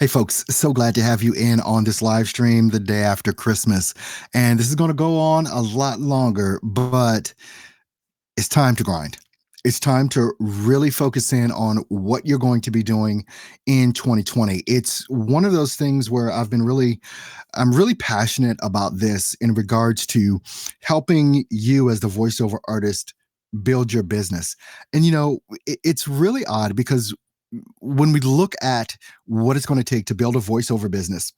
Hey, folks, so glad to have you in on this live stream the day after Christmas. And this is going to go on a lot longer, but it's time to grind. It's time to really focus in on what you're going to be doing in 2020. It's one of those things where I'm really passionate about this in regards to helping you as the voiceover artist build your business. And, it's really odd because when we look at what it's going to take to build a voiceover business,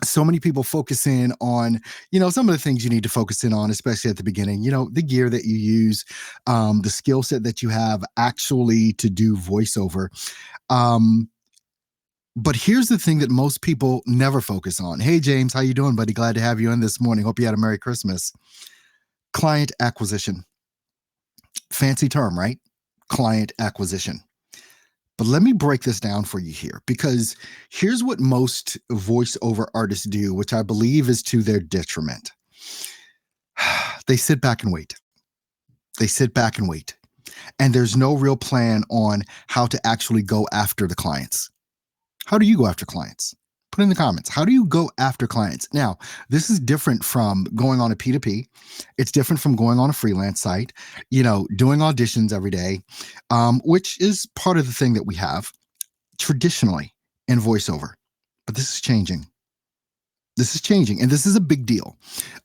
so many people focus in on some of the things you need to focus in on, especially at the beginning. The gear that you use, the skill set that you have actually to do voiceover. um, but here's the thing that most people never focus on. Hey, James, how you doing, buddy? Glad to have you in this morning. Hope you had a Merry Christmas. Client acquisition. Fancy term, right? Client acquisition. But let me break this down for you here, because here's what most voiceover artists do, which I believe is to their detriment. They sit back and wait. They sit back and wait. And there's no real plan on how to actually go after the clients. How do you go after clients? Put in the comments. How do you go after clients? Now, this is different from going on a P2P. It's different from going on a freelance site, doing auditions every day, which is part of the thing that we have traditionally in voiceover. But this is changing. This is changing, and this is a big deal.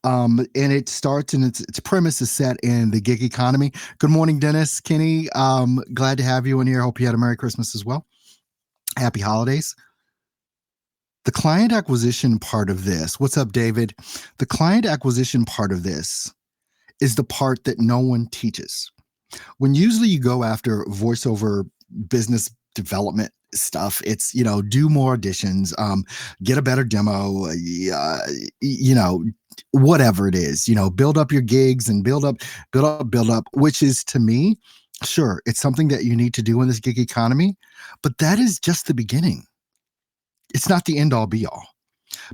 And it starts, and its premise is set in the gig economy. Good morning, Dennis, Kenny. Glad to have you in here. Hope you had a Merry Christmas as well. Happy holidays. The client acquisition part of this, what's up, David? The client acquisition part of this is the part that no one teaches. When usually you go after voiceover business development stuff, it's, do more auditions, get a better demo, whatever it is, build up your gigs and build up, which is, to me, sure, it's something that you need to do in this gig economy, but that is just the beginning. It's not the end all be all.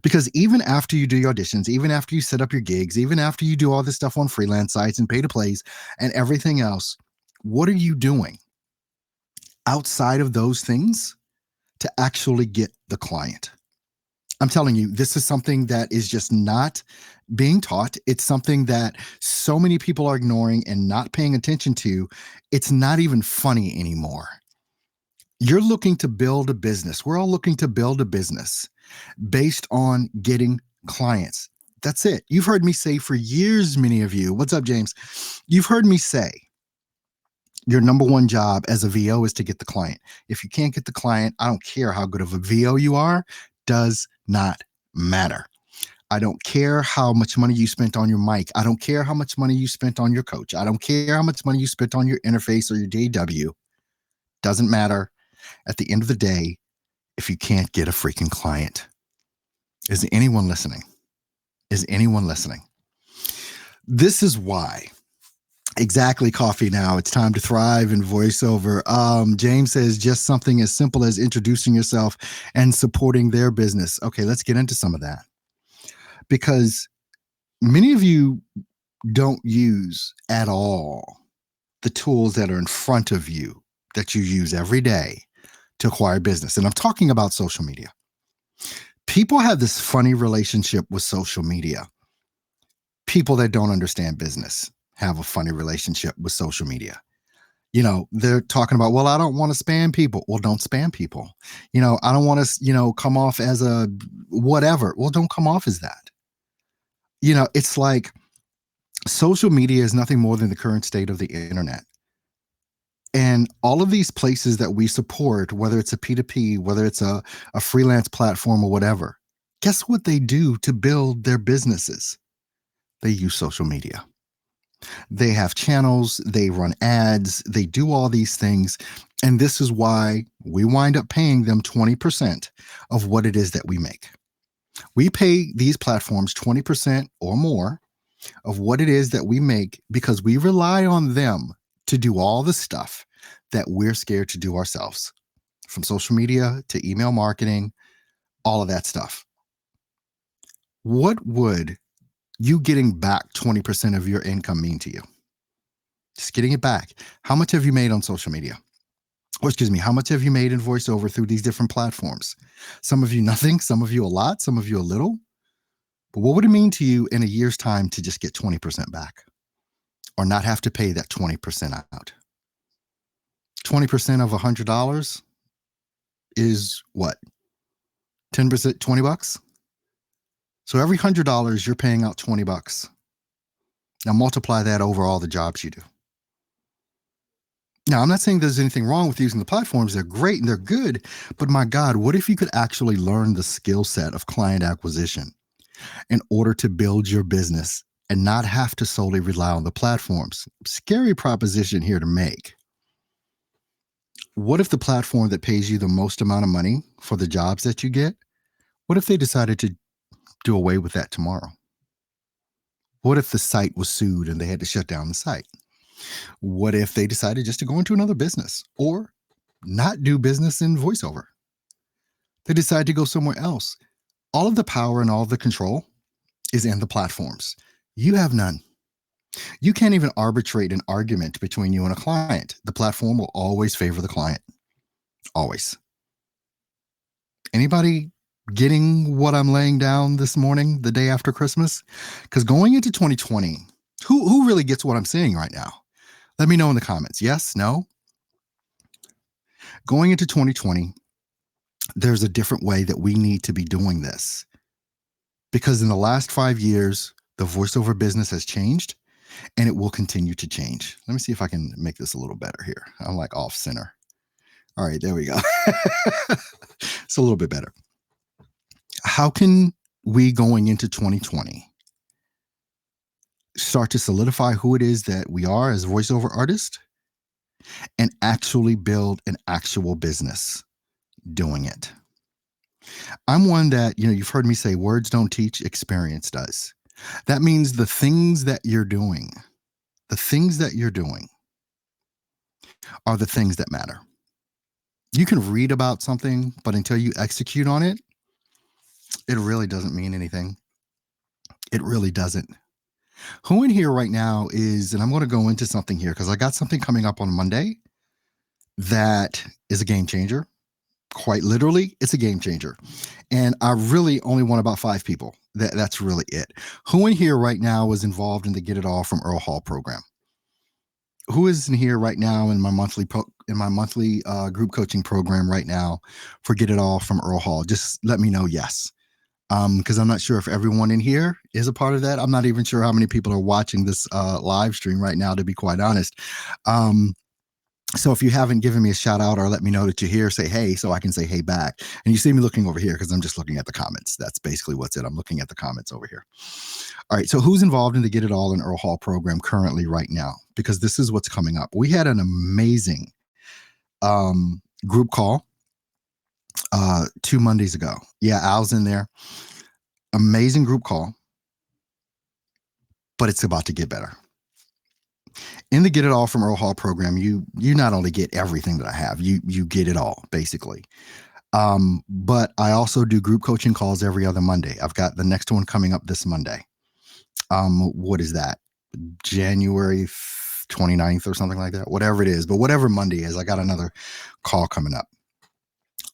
Because even after you do your auditions, even after you set up your gigs, even after you do all this stuff on freelance sites and pay to plays and everything else, what are you doing outside of those things to actually get the client? I'm telling you, this is something that is just not being taught. It's something that so many people are ignoring and not paying attention to. It's not even funny anymore. You're looking to build a business. We're all looking to build a business based on getting clients. That's it. You've heard me say for years, many of you, what's up, James? You've heard me say your number one job as a VO is to get the client. If you can't get the client, I don't care how good of a VO you are, does not matter. I don't care how much money you spent on your mic. I don't care how much money you spent on your coach. I don't care how much money you spent on your interface or your DAW. Doesn't matter. At the end of the day, if you can't get a freaking client. Is anyone listening? Is anyone listening? This is why. Exactly, Coffee Now. It's time to thrive in voiceover. James says just something as simple as introducing yourself and supporting their business. Okay, let's get into some of that. Because many of you don't use at all the tools that are in front of you that you use every day to acquire business. And I'm talking about social media. People have this funny relationship with social media. People that don't understand business have a funny relationship with social media. They're talking about, well, I don't want to spam people. Well, don't spam people. I don't want to, come off as a whatever. Well, don't come off as that. It's like social media is nothing more than the current state of the internet. And all of these places that we support, whether it's a P2P, whether it's a freelance platform or whatever, guess what they do to build their businesses? They use social media. They have channels, they run ads, they do all these things. And this is why we wind up paying them 20% of what it is that we make. We pay these platforms 20% or more of what it is that we make because we rely on them to do all the stuff that we're scared to do ourselves, from social media to email marketing, all of that stuff. What would you getting back 20% of your income mean to you? Just getting it back. How much have you made on social media? or excuse me, how much have you made in voiceover through these different platforms? Some of you nothing, some of you a lot, some of you a little. But what would it mean to you in a year's time to just get 20% back or not have to pay that 20% out? 20% of $100 is what? 10%, $20? So every $100 you're paying out $20. Now multiply that over all the jobs you do. Now, I'm not saying there's anything wrong with using the platforms. They're great and they're good. But my God, what if you could actually learn the skill set of client acquisition in order to build your business and not have to solely rely on the platforms? Scary proposition here to make. What if the platform that pays you the most amount of money for the jobs that you get, what if they decided to do away with that tomorrow? What if the site was sued and they had to shut down the site? What if they decided just to go into another business or not do business in voiceover? They decide to go somewhere else. All of the power and all of the control is in the platforms. You have none. You can't even arbitrate an argument between you and a client. The platform will always favor the client. Always. Anybody getting what I'm laying down this morning, the day after Christmas? Because going into 2020, who really gets what I'm saying right now? Let me know in the comments. Yes, no? Going into 2020, there's a different way that we need to be doing this. Because in the last 5 years, the voiceover business has changed and it will continue to change. Let me see if I can make this a little better here. I'm like off center. All right, there we go. It's a little bit better. How can we, going into 2020, start to solidify who it is that we are as voiceover artists and actually build an actual business doing it? I'm one that, you've heard me say words don't teach, experience does. That means the things that you're doing are the things that matter. You can read about something, but until you execute on it, it really doesn't mean anything. It really doesn't. Who in here right now is, and I'm going to go into something here because I got something coming up on Monday that is a game changer. Quite literally, it's a game changer. And I really only want about 5 people. That's really it. Who in here right now is involved in the Get It All from Earl Hall program? Who is in here right now in my monthly group coaching program right now for Get It All from Earl Hall? Just let me know yes. Because I'm not sure if everyone in here is a part of that. I'm not even sure how many people are watching this live stream right now, to be quite honest. So if you haven't given me a shout out or let me know that you're here, say hey, so I can say hey back. And you see me looking over here because I'm just looking at the comments. That's basically what's it. I'm looking at the comments over here. All right. So who's involved in the Get It All in Earl Hall program currently right now? Because this is what's coming up. We had an amazing group call 2 Mondays ago. Yeah, Al's in there. Amazing group call. But it's about to get better. In the Get It All from Earl Hall program, you not only get everything that I have, you get it all, basically. But I also do group coaching calls every other Monday. I've got the next one coming up this Monday. What is that? January 29th or something like that, whatever it is. But whatever Monday is, I got another call coming up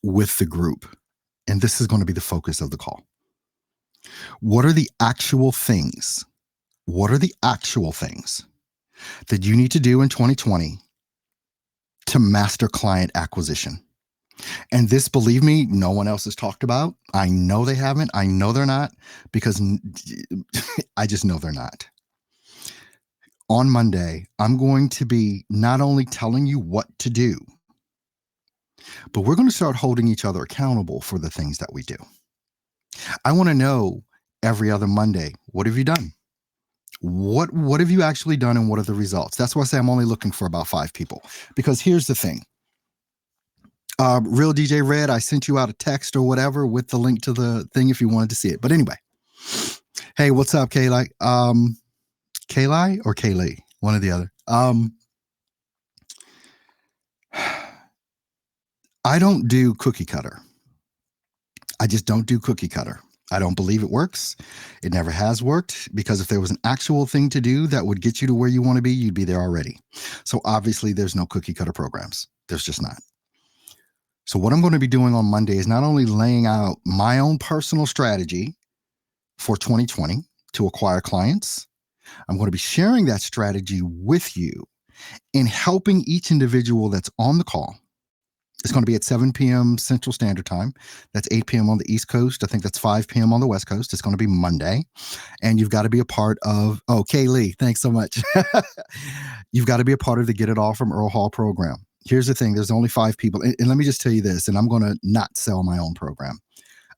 with the group. And this is going to be the focus of the call. What are the actual things? What are the actual things that you need to do in 2020 to master client acquisition? And this, believe me, no one else has talked about. I know they haven't. I know they're not, because I just know they're not. On Monday, I'm going to be not only telling you what to do, but we're going to start holding each other accountable for the things that we do. I want to know every other Monday, what have you done? What have you actually done and what are the results? That's why I say I'm only looking for about 5 people, because here's the thing. Real DJ Red, I sent you out a text or whatever with the link to the thing if you wanted to see it. But anyway, hey, what's up, Kayli? Kayli or Kaylee? One or the other. I don't do cookie cutter. I just don't do cookie cutter. I don't believe it works. It never has worked, because if there was an actual thing to do that would get you to where you want to be, you'd be there already. So obviously there's no cookie cutter programs. There's just not. So what I'm going to be doing on Monday is not only laying out my own personal strategy for 2020 to acquire clients, I'm going to be sharing that strategy with you and helping each individual that's on the call. It's going to be at 7 p.m. Central Standard Time. That's 8 p.m. on the East Coast. I think that's 5 p.m. on the West Coast. It's going to be Monday. And you've got to be a part of, Kaylee, thanks so much. You've got to be a part of the Get It All from Earl Hall program. Here's the thing. There's only 5 people. And let me just tell you this, and I'm going to not sell my own program.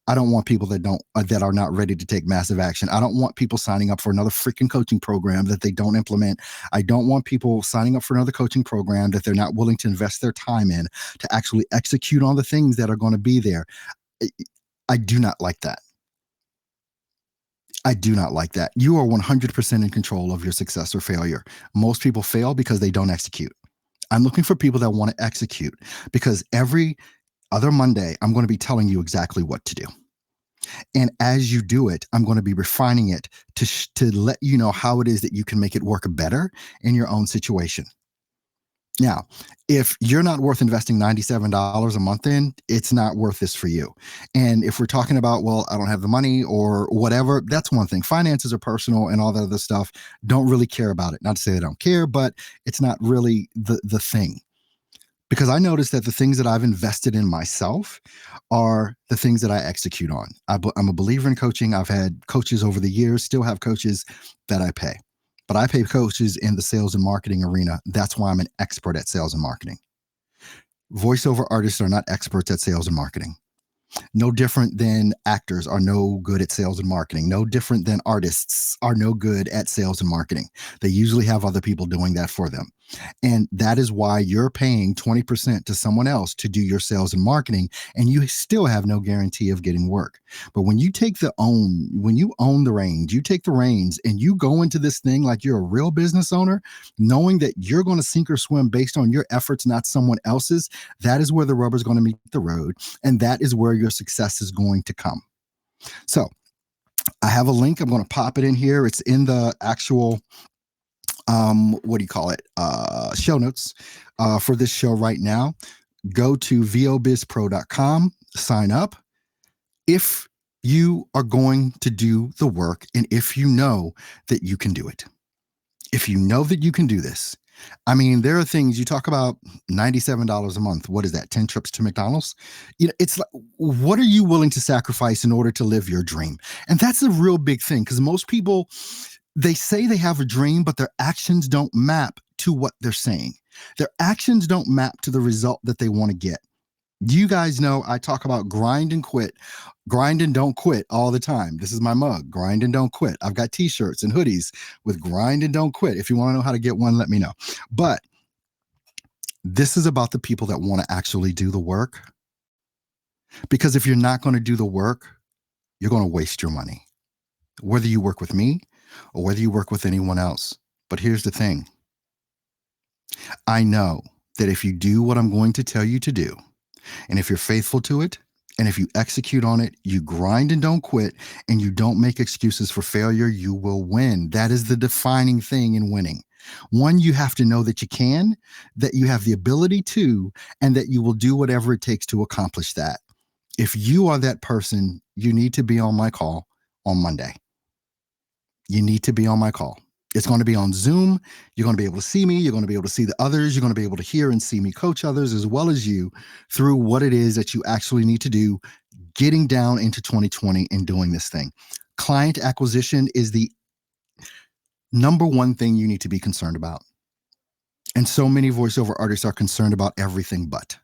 I don't want people that are not ready to take massive action. I don't want people signing up for another freaking coaching program that they don't implement. I don't want people signing up for another coaching program that they're not willing to invest their time in to actually execute on the things that are going to be there. I do not like that. I do not like that. You are 100% in control of your success or failure. Most people fail because they don't execute. I'm looking for people that want to execute, because every other Monday, I'm going to be telling you exactly what to do. And as you do it, I'm going to be refining it to let you know how it is that you can make it work better in your own situation. Now, if you're not worth investing $97 a month in, it's not worth this for you. And if we're talking about, well, I don't have the money or whatever, that's one thing. Finances are personal and all that other stuff. Don't really care about it. Not to say they don't care, but it's not really the thing. Because I noticed that the things that I've invested in myself are the things that I execute on. I'm a believer in coaching. I've had coaches over the years, still have coaches that I pay. But I pay coaches in the sales and marketing arena. That's why I'm an expert at sales and marketing. Voiceover artists are not experts at sales and marketing. No different than actors are no good at sales and marketing. No different than artists are no good at sales and marketing. They usually have other people doing that for them. And that is why you're paying 20% to someone else to do your sales and marketing, and you still have no guarantee of getting work. But when you own the reins, you take the reins and you go into this thing like you're a real business owner, knowing that you're going to sink or swim based on your efforts, not someone else's, that is where the rubber's going to meet the road. And that is where your success is going to come. So I have a link. I'm going to pop it in here. It's in the actual show notes for this show right now. Go to vobizpro.com, sign up. If you are going to do the work and if you know that you can do it, if you know that you can do this, I mean, there are things you talk about $97 a month. What is that? 10 trips to McDonald's? It's like, what are you willing to sacrifice in order to live your dream? And that's a real big thing, because most people, they say they have a dream, but their actions don't map to what they're saying. Their actions don't map to the result that they want to get. You guys know I talk about grind and quit, grind and don't quit all the time. This is my mug, grind and don't quit. I've got t-shirts and hoodies with grind and don't quit. If you want to know how to get one, let me know. But this is about the people that want to actually do the work. Because if you're not going to do the work, you're going to waste your money, whether you work with me or whether you work with anyone else. But here's the thing. I know that if you do what I'm going to tell you to do, and if you're faithful to it, and if you execute on it, you grind and don't quit, and you don't make excuses for failure, you will win. That is the defining thing in winning. One, you have to know that you can, that you have the ability to, and that you will do whatever it takes to accomplish that. If you are that person, you need to be on my call on Monday. You need to be on my call. It's going to be on Zoom. You're going to be able to see me. You're going to be able to see the others. You're going to be able to hear and see me coach others as well as you through what it is that you actually need to do, getting down into 2020 and doing this thing. Client acquisition is the number one thing you need to be concerned about. And so many voiceover artists are concerned about everything but.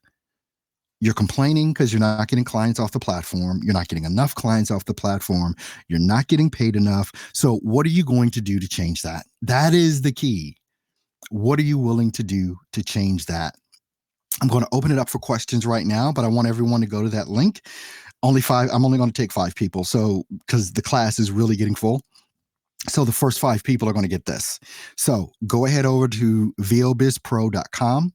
You're complaining because you're not getting clients off the platform. You're not getting enough clients off the platform. You're not getting paid enough. So what are you going to do to change that? That is the key. What are you willing to do to change that? I'm going to open it up for questions right now, but I want everyone to go to that link. I'm only going to take 5 people. So, because the class is really getting full. So the first 5 people are going to get this. So go ahead over to vobizpro.com.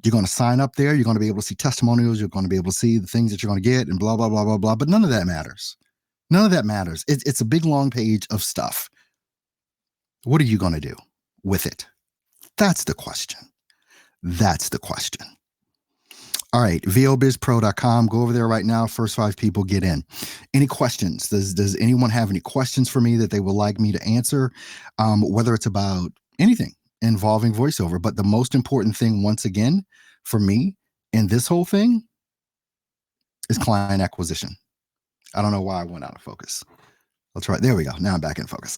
You're going to sign up there. You're going to be able to see testimonials. You're going to be able to see the things that you're going to get and blah, blah, blah, blah, blah. But none of that matters. None of that matters. It's a big, long page of stuff. What are you going to do with it? That's the question. That's the question. All right, vobizpro.com. Go over there right now. First 5 people get in. Any questions? Does anyone have any questions for me that they would like me to answer? Whether it's about anything involving voiceover. But the most important thing, once again, for me in this whole thing is client acquisition. I don't know why I went out of focus. Let's try. There we go. Now I'm back in focus.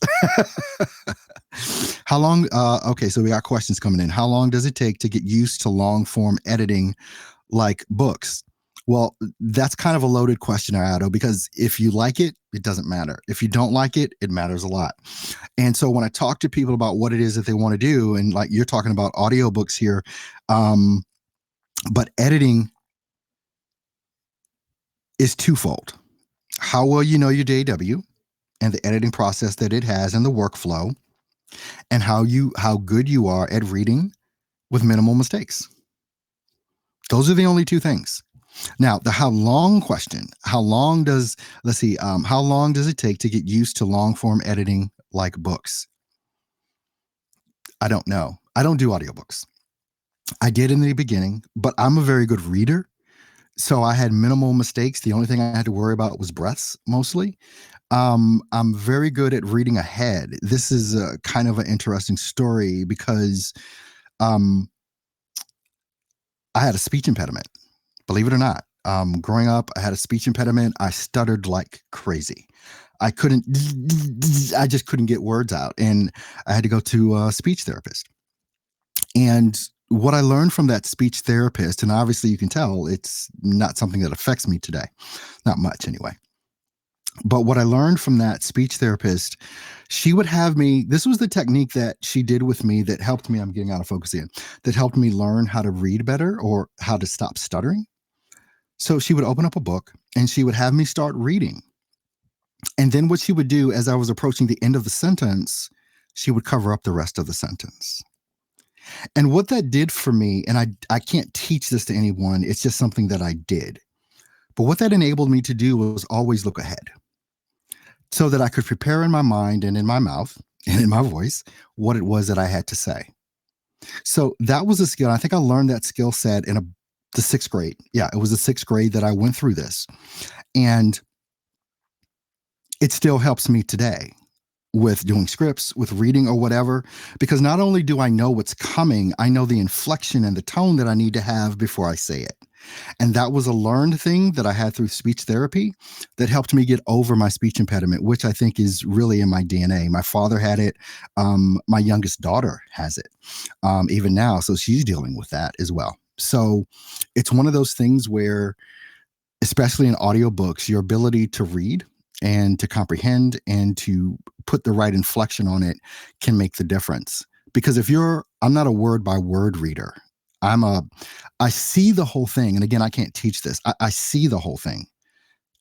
How long? Okay, so we got questions coming in. How long does it take to get used to long form editing like books? Well, that's kind of a loaded question, Ado, because if you like it, it doesn't matter. If you don't like it, it matters a lot. And so when I talk to people about what it is that they want to do, and like you're talking about audiobooks here, but editing is twofold. How well you know your DAW and the editing process that it has and the workflow, and how good you are at reading with minimal mistakes. Those are the only 2 things. Now, the how long question, how long does it take to get used to long form editing like books? I don't know. I don't do audiobooks. I did in the beginning, but I'm a very good reader. So I had minimal mistakes. The only thing I had to worry about was breaths mostly. I'm very good at reading ahead. This is a kind of an interesting story because um, I had a speech impediment, believe it or not. Growing up, I had a speech impediment. I stuttered like crazy. I just couldn't get words out. And I had to go to a speech therapist. And what I learned from that speech therapist, and obviously you can tell it's not something that affects me today, not much anyway. But what I learned from that speech therapist, she would have me, this was the technique that she did with me that helped me, I'm getting out of focus again, that helped me learn how to read better or how to stop stuttering. So she would open up a book and she would have me start reading. And then what she would do as I was approaching the end of the sentence, she would cover up the rest of the sentence. And what that did for me, and I can't teach this to anyone, it's just something that I did. But what that enabled me to do was always look ahead so that I could prepare in my mind and in my mouth and in my voice what it was that I had to say. So that was a skill. I think I learned that skill set in the 6th grade. Yeah, it was the 6th grade that I went through this. And it still helps me today with doing scripts, with reading or whatever, because not only do I know what's coming, I know the inflection and the tone that I need to have before I say it. And that was a learned thing that I had through speech therapy that helped me get over my speech impediment, which I think is really in my DNA. My father had it. My youngest daughter has it even now. So she's dealing with that as well. So it's one of those things where, especially in audiobooks, your ability to read and to comprehend and to put the right inflection on it can make the difference. Because I'm not a word by word reader. I see the whole thing. And again, I can't teach this. I see the whole thing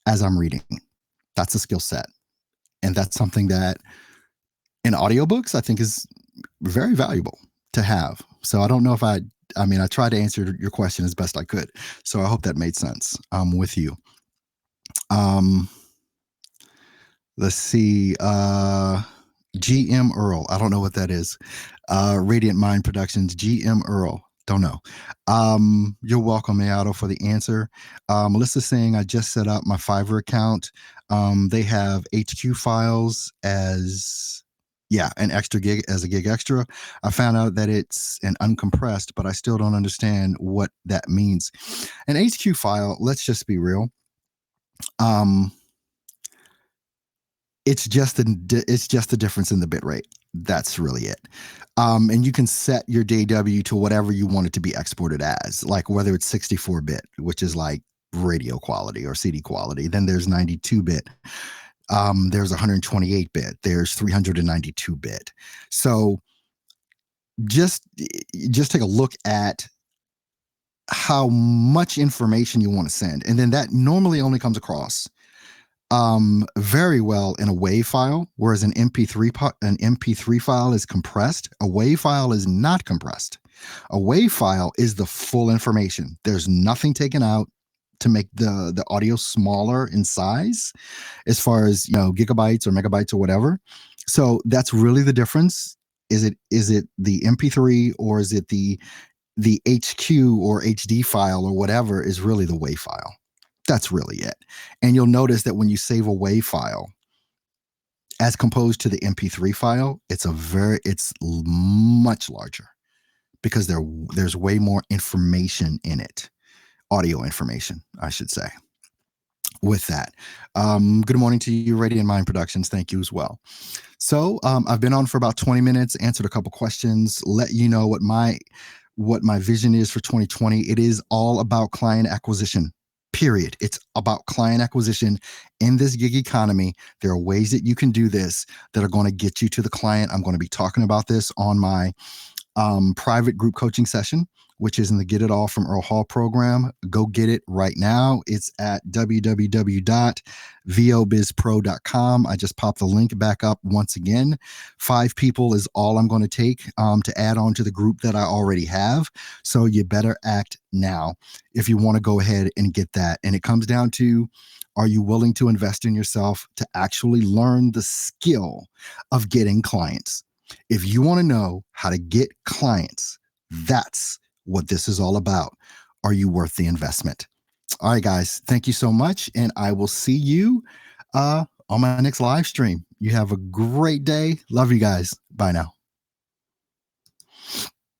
as I'm reading. That's a skill set. And that's something that in audiobooks, I think is very valuable to have. So I don't know if I tried to answer your question as best I could. So I hope that made sense with you. Let's see. GM Earl. I don't know what that is. Radiant Mind Productions. GM Earl. Don't know. You're welcome, Mayado, for the answer. Melissa's saying, I just set up my Fiverr account. They have HQ files as an extra gig, as a gig extra. I found out that it's an uncompressed, but I still don't understand what that means. An HQ file, let's just be real. It's just the difference in the bit rate. That's really it. And you can set your DAW to whatever you want it to be exported as, like whether it's 64-bit, which is like radio quality or CD quality. Then there's 92-bit. There's 128-bit. There's 392-bit. So just take a look at how much information you want to send, and then that normally only comes across very well in a WAV file, whereas an MP3 file is compressed. A WAV file is not compressed. A WAV file is the full information. There's nothing taken out to make the audio smaller in size, as far as gigabytes or megabytes or whatever. So that's really the difference. Is it the MP3 or is it the the HQ or HD file or whatever is really the WAV file. That's really it. And you'll notice that when you save a WAV file, as composed to the MP3 file, it's much larger because there's way more information in it, audio information, I should say. With that, good morning to you, Radiant Mind Productions. Thank you as well. So I've been on for about 20 minutes, answered a couple questions, let you know what my vision is for 2020. It is all about client acquisition. Period. It's about client acquisition in this gig economy. There are ways that you can do this that are going to get you to the client. I'm going to be talking about this on my private group coaching session, which is in the Get It All from Earl Hall program. Go get it right now. It's at www.vobizpro.com. I just popped the link back up once again. 5 people is all I'm going to take to add on to the group that I already have. So you better act now if you want to go ahead and get that. And it comes down to, are you willing to invest in yourself to actually learn the skill of getting clients? If you want to know how to get clients, that's what this is all about. Are you worth the investment? All right, guys, thank you so much. And I will see you on my next live stream. You have a great day. Love you guys. Bye now.